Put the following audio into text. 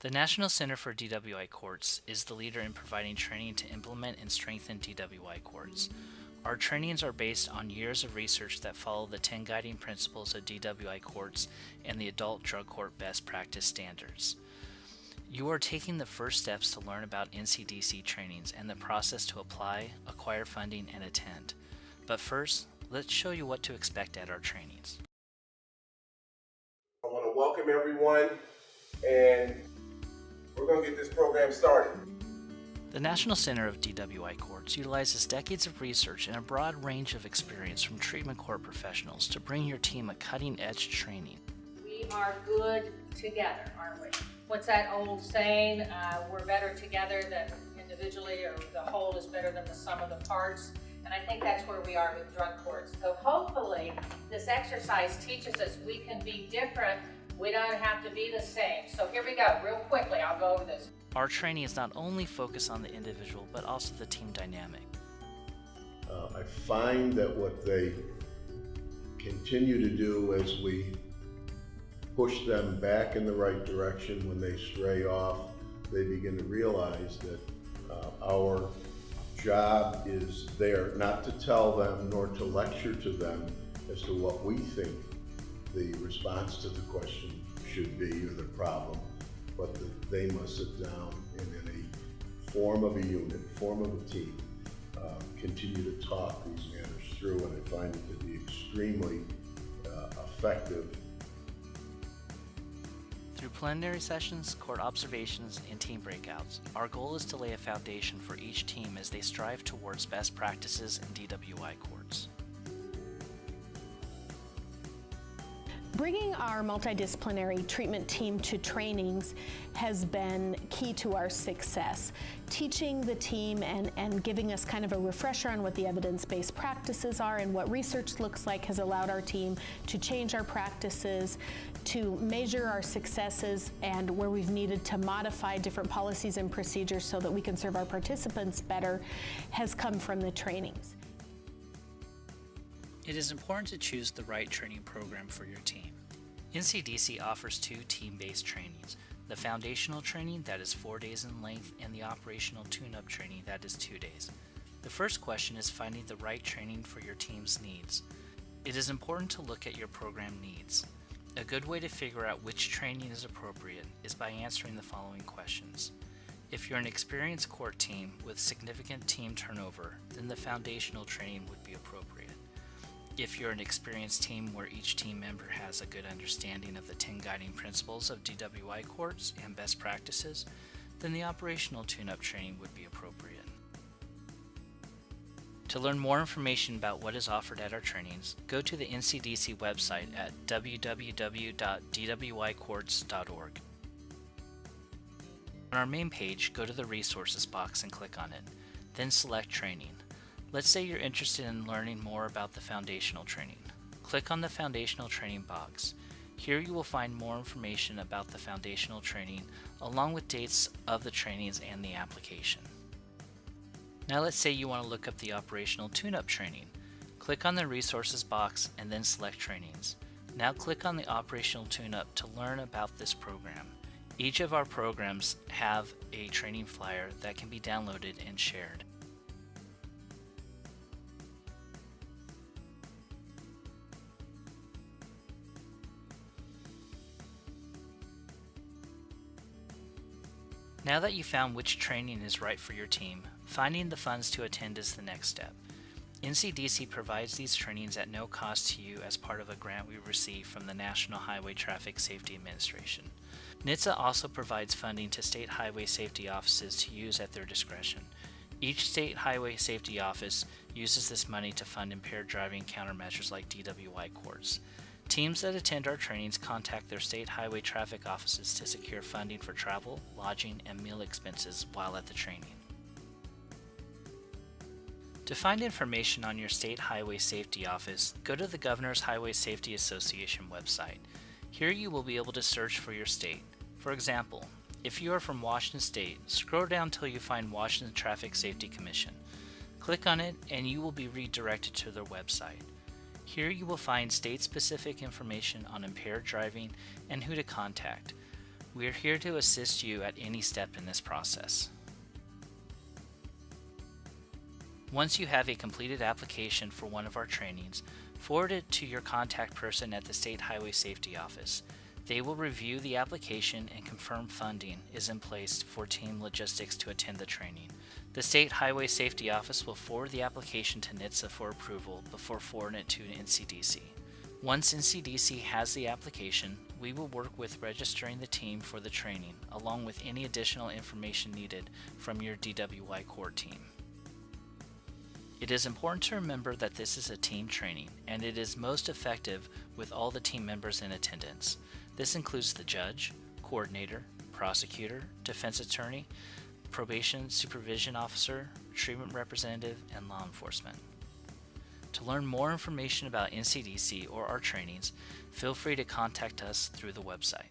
The National Center for DWI Courts is the leader in providing training to implement and strengthen DWI courts. Our trainings are based on years of research that follow the 10 guiding principles of DWI courts and the Adult Drug Court Best Practice Standards. You are taking the first steps to learn about NCDC trainings and the process to apply, acquire funding, and attend. But first, let's show you what to expect at our trainings. I want to welcome everyone, and we're going to get this program started. The National Center of DWI Courts utilizes decades of research and a broad range of experience from treatment court professionals to bring your team a cutting-edge training. We are good together, aren't we? What's that old saying? We're better together than individually, or the whole is better than the sum of the parts. And I think that's where we are with drug courts. So hopefully this exercise teaches us we can be different. We don't have to be the same. So here we go, real quickly, I'll go over this. Our training is not only focused on the individual, but also the team dynamic. I find that what they continue to do as we push them back in the right direction, when they stray off, they begin to realize that our job is there not to tell them nor to lecture to them as to what we think the response to the question should be or the problem, but that they must sit down and in a form of a unit, form of a team, continue to talk these matters through, and I find it to be extremely effective. Through plenary sessions, court observations, and team breakouts, our goal is to lay a foundation for each team as they strive towards best practices in DWI courts. Bringing our multidisciplinary treatment team to trainings has been key to our success. Teaching the team and giving us kind of a refresher on what the evidence-based practices are and what research looks like has allowed our team to change our practices, to measure our successes, and where we've needed to modify different policies and procedures so that we can serve our participants better has come from the trainings. It is important to choose the right training program for your team. NCDC offers two team-based trainings, the foundational training that is 4 days in length and the operational tune-up training that is 2 days. The first question is finding the right training for your team's needs. It is important to look at your program needs. A good way to figure out which training is appropriate is by answering the following questions. If you're an experienced court team with significant team turnover, then the foundational training would be appropriate. If you're an experienced team where each team member has a good understanding of the 10 guiding principles of DWI courts and best practices, then the operational tune-up training would be appropriate. To learn more information about what is offered at our trainings, go to the NCDC website at www.dwicourts.org. On our main page, go to the resources box and click on it, then select training. Let's say you're interested in learning more about the foundational training. Click on the foundational training box. Here you will find more information about the foundational training along with dates of the trainings and the application. Now let's say you want to look up the operational tune-up training. Click on the resources box and then select trainings. Now click on the operational tune-up to learn about this program. Each of our programs have a training flyer that can be downloaded and shared. Now that you've found which training is right for your team, finding the funds to attend is the next step. NCDC provides these trainings at no cost to you as part of a grant we receive from the National Highway Traffic Safety Administration. NHTSA also provides funding to state highway safety offices to use at their discretion. Each state highway safety office uses this money to fund impaired driving countermeasures like DWI courts. Teams that attend our trainings contact their state highway traffic offices to secure funding for travel, lodging, and meal expenses while at the training. To find information on your state highway safety office, go to the Governor's Highway Safety Association website. Here you will be able to search for your state. For example, if you are from Washington State, scroll down till you find Washington Traffic Safety Commission. Click on it and you will be redirected to their website. Here you will find state-specific information on impaired driving and who to contact. We are here to assist you at any step in this process. Once you have a completed application for one of our trainings, forward it to your contact person at the State Highway Safety Office. They will review the application and confirm funding is in place for team logistics to attend the training. The State Highway Safety Office will forward the application to NHTSA for approval before forwarding it to NCDC. Once NCDC has the application, we will work with registering the team for the training, along with any additional information needed from your DWI core team. It is important to remember that this is a team training, and it is most effective with all the team members in attendance. This includes the judge, coordinator, prosecutor, defense attorney, probation supervision officer, treatment representative, and law enforcement. To learn more information about NCDC or our trainings, feel free to contact us through the website.